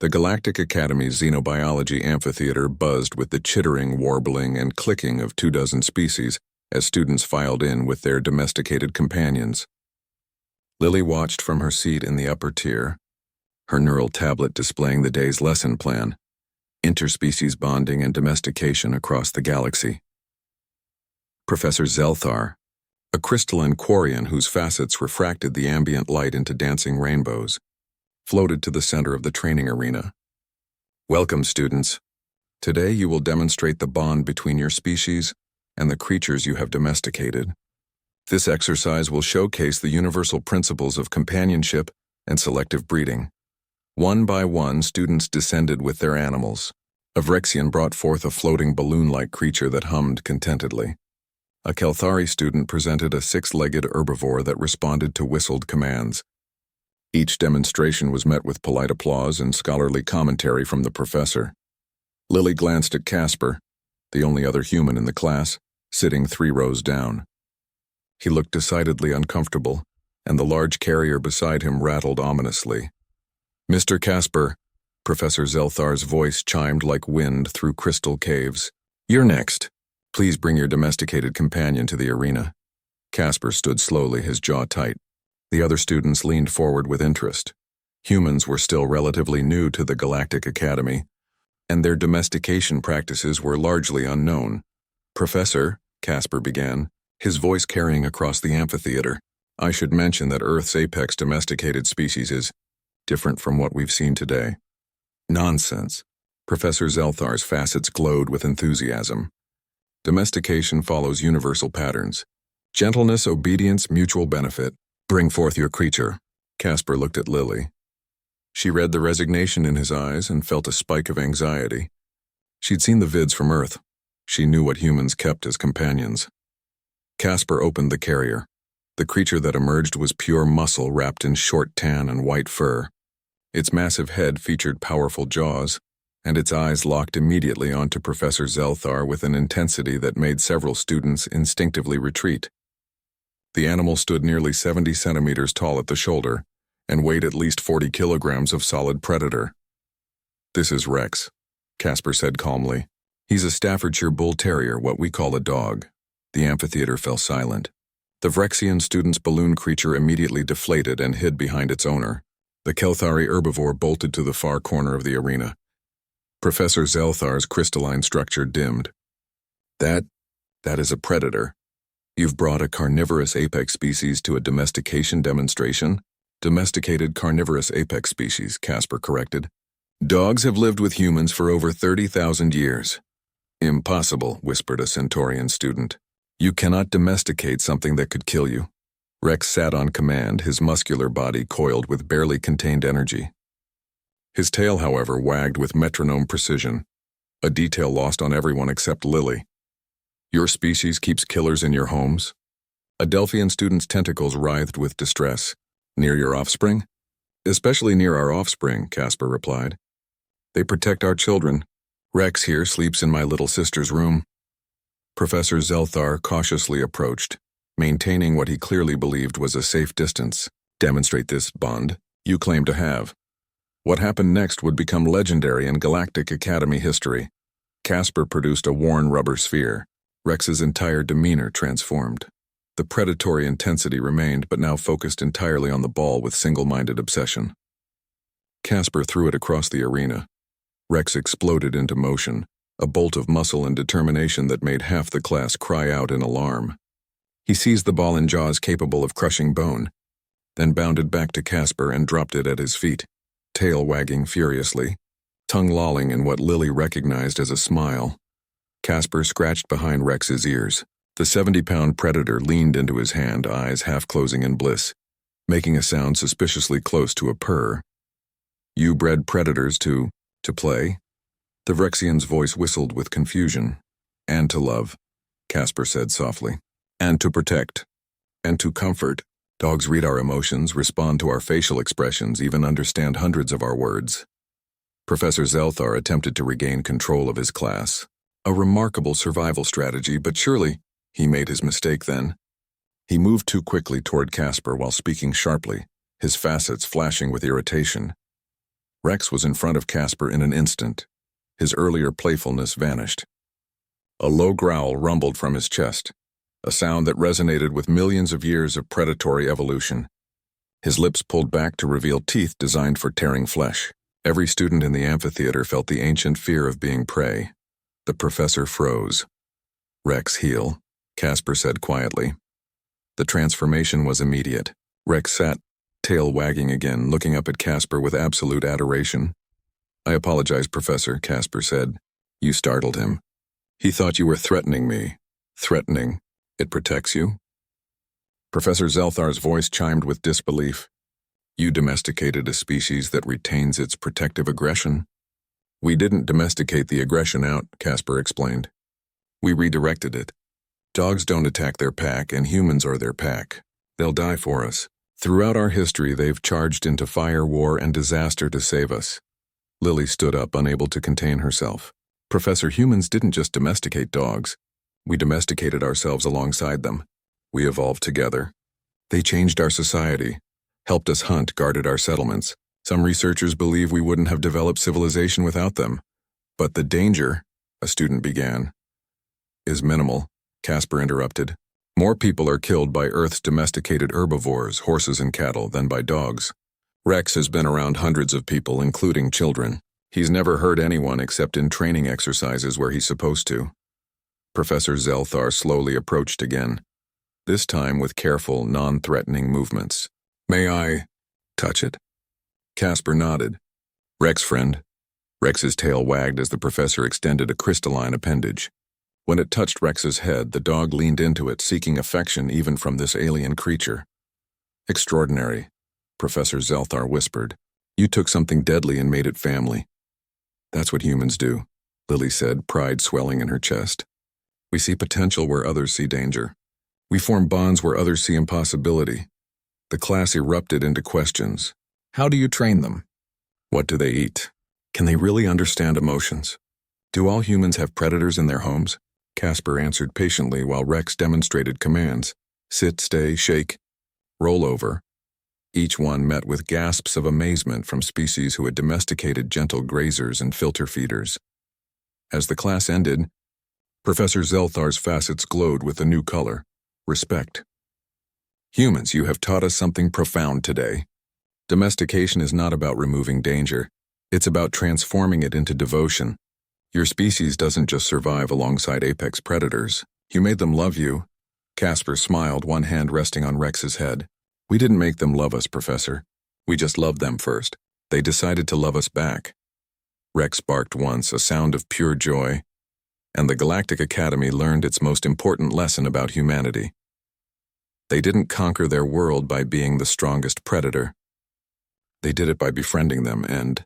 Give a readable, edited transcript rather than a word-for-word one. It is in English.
The Galactic Academy's xenobiology amphitheater buzzed with the chittering, warbling, and clicking of 24 species as students filed in with their domesticated companions. Lily watched from her seat in the upper tier, her neural tablet displaying the day's lesson plan, interspecies bonding and domestication across the galaxy. Professor Zelthar, a crystalline quarian whose facets refracted the ambient light into dancing rainbows, floated to the center of the training arena. Welcome, students. Today you will demonstrate the bond between your species and the creatures you have domesticated. This exercise will showcase the universal principles of companionship and selective breeding. One by one, students descended with their animals. A Vrexian brought forth a floating balloon-like creature that hummed contentedly. A Kelthari student presented a six-legged herbivore that responded to whistled commands. Each demonstration was met with polite applause and scholarly commentary from the professor. Lily glanced at Casper, the only other human in the class, sitting 3 rows down. He looked decidedly uncomfortable, and the large carrier beside him rattled ominously. "Mr. Casper," Professor Zelthar's voice chimed like wind through crystal caves. "You're next. Please bring your domesticated companion to the arena." Casper stood slowly, his jaw tight. The other students leaned forward with interest. Humans were still relatively new to the Galactic Academy, and their domestication practices were largely unknown. "Professor," Casper began, his voice carrying across the amphitheater, "I should mention that Earth's apex domesticated species is different from what we've seen today." "Nonsense." Professor Zelthar's facets glowed with enthusiasm. "Domestication follows universal patterns. Gentleness, obedience, mutual benefit. Bring forth your creature." Casper looked at Lily. She read the resignation in his eyes and felt a spike of anxiety. She'd seen the vids from Earth. She knew what humans kept as companions. Casper opened the carrier. The creature that emerged was pure muscle wrapped in short tan and white fur. Its massive head featured powerful jaws, and its eyes locked immediately onto Professor Zelthar with an intensity that made several students instinctively retreat. The animal stood nearly 70 centimeters tall at the shoulder and weighed at least 40 kilograms of solid predator. "This is Rex," Casper said calmly. "He's a Staffordshire Bull Terrier, what we call a dog." The amphitheater fell silent. The Vrexian student's balloon creature immediately deflated and hid behind its owner. The Kelthari herbivore bolted to the far corner of the arena. Professor Zelthar's crystalline structure dimmed. That is a predator. You've brought a carnivorous apex species to a domestication demonstration?" "Domesticated carnivorous apex species," Casper corrected. "Dogs have lived with humans for over 30,000 years. "Impossible," whispered a Centaurian student. "You cannot domesticate something that could kill you." Rex sat on command, his muscular body coiled with barely contained energy. His tail, however, wagged with metronome precision, a detail lost on everyone except Lily. "Your species keeps killers in your homes?" A Delphian student's tentacles writhed with distress. "Near your offspring?" "Especially near our offspring," Casper replied. "They protect our children. Rex here sleeps in my little sister's room." Professor Zelthar cautiously approached, maintaining what he clearly believed was a safe distance. "Demonstrate this bond you claim to have." What happened next would become legendary in Galactic Academy history. Casper produced a worn rubber sphere. Rex's entire demeanor transformed. The predatory intensity remained, but now focused entirely on the ball with single-minded obsession. Casper threw it across the arena. Rex exploded into motion, a bolt of muscle and determination that made half the class cry out in alarm. He seized the ball in jaws capable of crushing bone, then bounded back to Casper and dropped it at his feet, tail wagging furiously, tongue lolling in what Lily recognized as a smile. Casper scratched behind Rex's ears. The 70-pound predator leaned into his hand, eyes half-closing in bliss, making a sound suspiciously close to a purr. "You bred predators to play?" The Vrexian's voice whistled with confusion. "And to love," Casper said softly. "And to protect. And to comfort. Dogs read our emotions, respond to our facial expressions, even understand hundreds of our words." Professor Zelthar attempted to regain control of his class. A remarkable survival strategy, but surely he made his mistake then. He moved too quickly toward Casper while speaking sharply, his facets flashing with irritation. Rex was in front of Casper in an instant. His earlier playfulness vanished. A low growl rumbled from his chest, a sound that resonated with millions of years of predatory evolution. His lips pulled back to reveal teeth designed for tearing flesh. Every student in the amphitheater felt the ancient fear of being prey. The professor froze. "Rex, heal," Casper said quietly. The transformation was immediate. Rex sat, tail wagging again, looking up at Casper with absolute adoration. "I apologize, Professor," Casper said. "You startled him. He thought you were threatening me." "Threatening? It protects you?" Professor Zelthar's voice chimed with disbelief. "You domesticated a species that retains its protective aggression?" "We didn't domesticate the aggression out," Casper explained. "We redirected it. Dogs don't attack their pack, and humans are their pack. They'll die for us. Throughout our history, they've charged into fire, war, and disaster to save us." Lily stood up, unable to contain herself. "Professor, humans didn't just domesticate dogs. We domesticated ourselves alongside them. We evolved together. They changed our society, helped us hunt, guarded our settlements. Some researchers believe we wouldn't have developed civilization without them. But the danger," a student began. "Is minimal," Casper interrupted. "More people are killed by Earth's domesticated herbivores, horses and cattle, than by dogs. Rex has been around hundreds of people, including children. He's never hurt anyone except in training exercises where he's supposed to." Professor Zelthar slowly approached again, this time with careful, non-threatening movements. "May I touch it?" Casper nodded. "Rex, friend." Rex's tail wagged as the professor extended a crystalline appendage. When it touched Rex's head, the dog leaned into it, seeking affection even from this alien creature. "Extraordinary," Professor Zelthar whispered. "You took something deadly and made it family." "That's what humans do," Lily said, pride swelling in her chest. "We see potential where others see danger. We form bonds where others see impossibility." The class erupted into questions. "How do you train them? What do they eat? Can they really understand emotions? Do all humans have predators in their homes?" Casper answered patiently while Rex demonstrated commands. "Sit, stay, shake, roll over." Each one met with gasps of amazement from species who had domesticated gentle grazers and filter feeders. As the class ended, Professor Zelthar's facets glowed with a new color: respect. "Humans, you have taught us something profound today. Domestication is not about removing danger. It's about transforming it into devotion. Your species doesn't just survive alongside apex predators. You made them love you." Casper smiled, one hand resting on Rex's head. "We didn't make them love us, Professor. We just loved them first. They decided to love us back." Rex barked once, a sound of pure joy, and the Galactic Academy learned its most important lesson about humanity. They didn't conquer their world by being the strongest predator. They did it by befriending them and